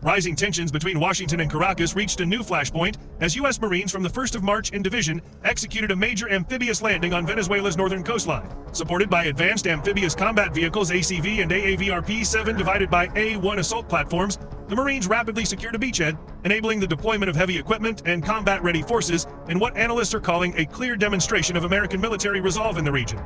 Rising tensions between Washington and Caracas reached a new flashpoint as U.S. Marines from the 1st of March in Division executed a major amphibious landing on Venezuela's northern coastline. Supported by advanced amphibious combat vehicles ACV and AAVRP-7 divided by A-1 assault platforms, the Marines rapidly secured a beachhead, enabling the deployment of heavy equipment and combat-ready forces in what analysts are calling a clear demonstration of American military resolve in the region.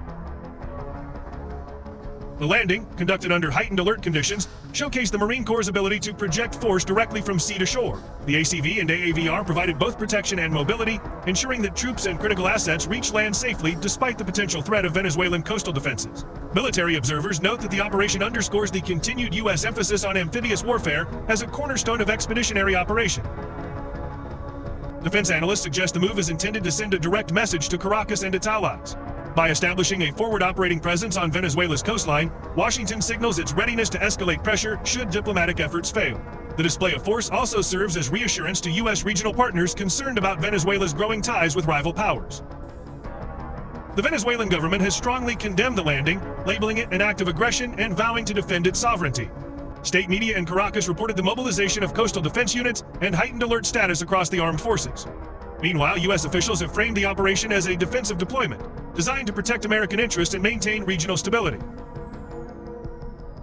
The landing, conducted under heightened alert conditions, showcased the Marine Corps' ability to project force directly from sea to shore. The ACV and AAVR provided both protection and mobility, ensuring that troops and critical assets reached land safely despite the potential threat of Venezuelan coastal defenses. Military observers note that the operation underscores the continued U.S. emphasis on amphibious warfare as a cornerstone of expeditionary operation. Defense analysts suggest the move is intended to send a direct message to Caracas and its allies. By establishing a forward operating presence on Venezuela's coastline, Washington signals its readiness to escalate pressure should diplomatic efforts fail. The display of force also serves as reassurance to U.S. regional partners concerned about Venezuela's growing ties with rival powers. The Venezuelan government has strongly condemned the landing, labeling it an act of aggression and vowing to defend its sovereignty. State media in Caracas reported the mobilization of coastal defense units and heightened alert status across the armed forces. Meanwhile, U.S. officials have framed the operation as a defensive deployment, designed to protect American interests and maintain regional stability.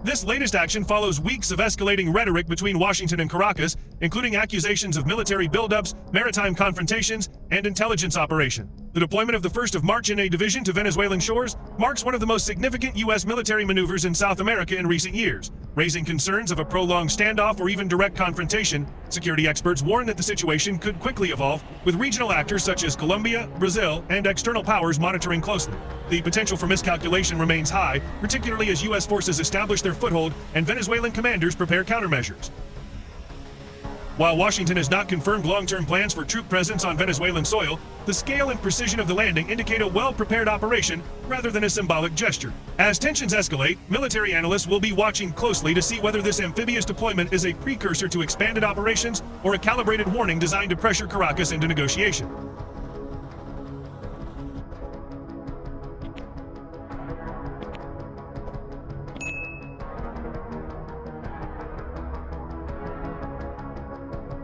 This latest action follows weeks of escalating rhetoric between Washington and Caracas, including accusations of military buildups, maritime confrontations, and intelligence operation. The deployment of the 1st of March in a division to Venezuelan shores marks one of the most significant U.S. military maneuvers in South America in recent years, raising concerns of a prolonged standoff or even direct confrontation. Security experts warn that the situation could quickly evolve, with regional actors such as Colombia, Brazil, and external powers monitoring closely. The potential for miscalculation remains high, particularly as U.S. forces establish their foothold and Venezuelan commanders prepare countermeasures. While Washington has not confirmed long-term plans for troop presence on Venezuelan soil, the scale and precision of the landing indicate a well-prepared operation rather than a symbolic gesture. As tensions escalate, military analysts will be watching closely to see whether this amphibious deployment is a precursor to expanded operations or a calibrated warning designed to pressure Caracas into negotiation.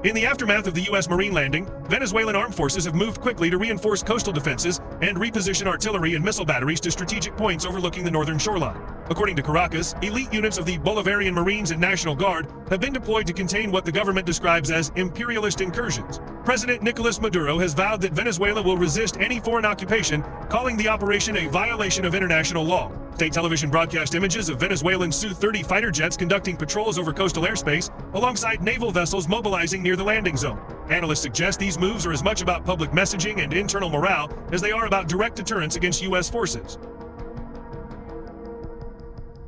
In the aftermath of the U.S. Marine landing, Venezuelan armed forces have moved quickly to reinforce coastal defenses and reposition artillery and missile batteries to strategic points overlooking the northern shoreline. According to Caracas, elite units of the Bolivarian Marines and National Guard have been deployed to contain what the government describes as imperialist incursions. President Nicolas Maduro has vowed that Venezuela will resist any foreign occupation, calling the operation a violation of international law. State television broadcast images of Venezuelan Su-30 fighter jets conducting patrols over coastal airspace, alongside naval vessels mobilizing near the landing zone. Analysts suggest these moves are as much about public messaging and internal morale as they are about direct deterrence against U.S. forces.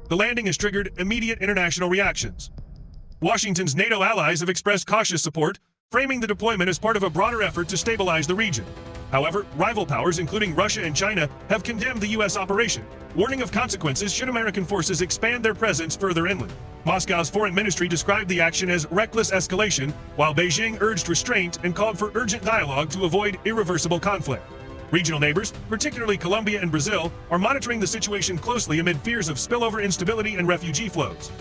The landing has triggered immediate international reactions. Washington's NATO allies have expressed cautious support, framing the deployment as part of a broader effort to stabilize the region. However, rival powers, including Russia and China, have condemned the U.S. operation, warning of consequences should American forces expand their presence further inland. Moscow's foreign ministry described the action as reckless escalation, while Beijing urged restraint and called for urgent dialogue to avoid irreversible conflict. Regional neighbors, particularly Colombia and Brazil, are monitoring the situation closely amid fears of spillover instability and refugee flows.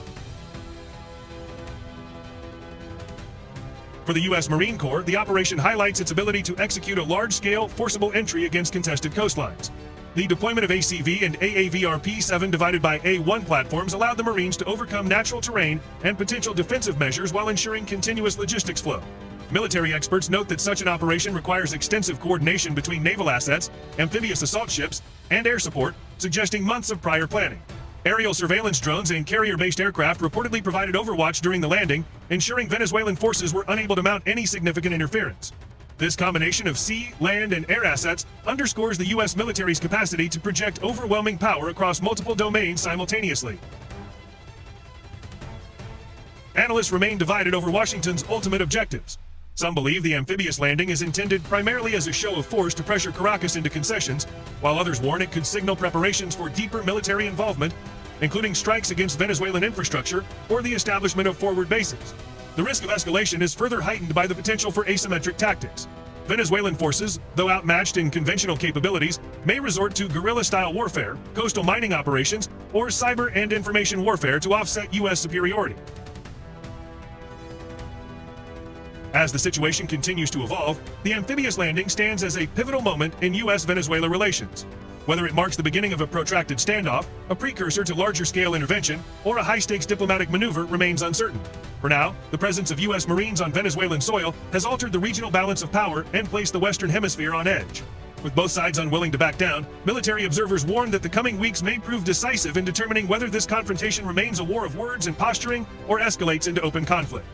For the U.S. Marine Corps, the operation highlights its ability to execute a large-scale, forcible entry against contested coastlines. The deployment of ACV and AAVRP-7 divided by A-1 platforms allowed the Marines to overcome natural terrain and potential defensive measures while ensuring continuous logistics flow. Military experts note that such an operation requires extensive coordination between naval assets, amphibious assault ships, and air support, suggesting months of prior planning. Aerial surveillance drones and carrier-based aircraft reportedly provided overwatch during the landing, ensuring Venezuelan forces were unable to mount any significant interference. This combination of sea, land, and air assets underscores the U.S. military's capacity to project overwhelming power across multiple domains simultaneously. Analysts remain divided over Washington's ultimate objectives. Some believe the amphibious landing is intended primarily as a show of force to pressure Caracas into concessions, while others warn it could signal preparations for deeper military involvement, including strikes against Venezuelan infrastructure or the establishment of forward bases. The risk of escalation is further heightened by the potential for asymmetric tactics. Venezuelan forces, though outmatched in conventional capabilities, may resort to guerrilla-style warfare, coastal mining operations, or cyber and information warfare to offset U.S. superiority. As the situation continues to evolve, the amphibious landing stands as a pivotal moment in U.S.-Venezuela relations. Whether it marks the beginning of a protracted standoff, a precursor to larger-scale intervention, or a high-stakes diplomatic maneuver remains uncertain. For now, the presence of U.S. Marines on Venezuelan soil has altered the regional balance of power and placed the Western Hemisphere on edge. With both sides unwilling to back down, military observers warn that the coming weeks may prove decisive in determining whether this confrontation remains a war of words and posturing or escalates into open conflict.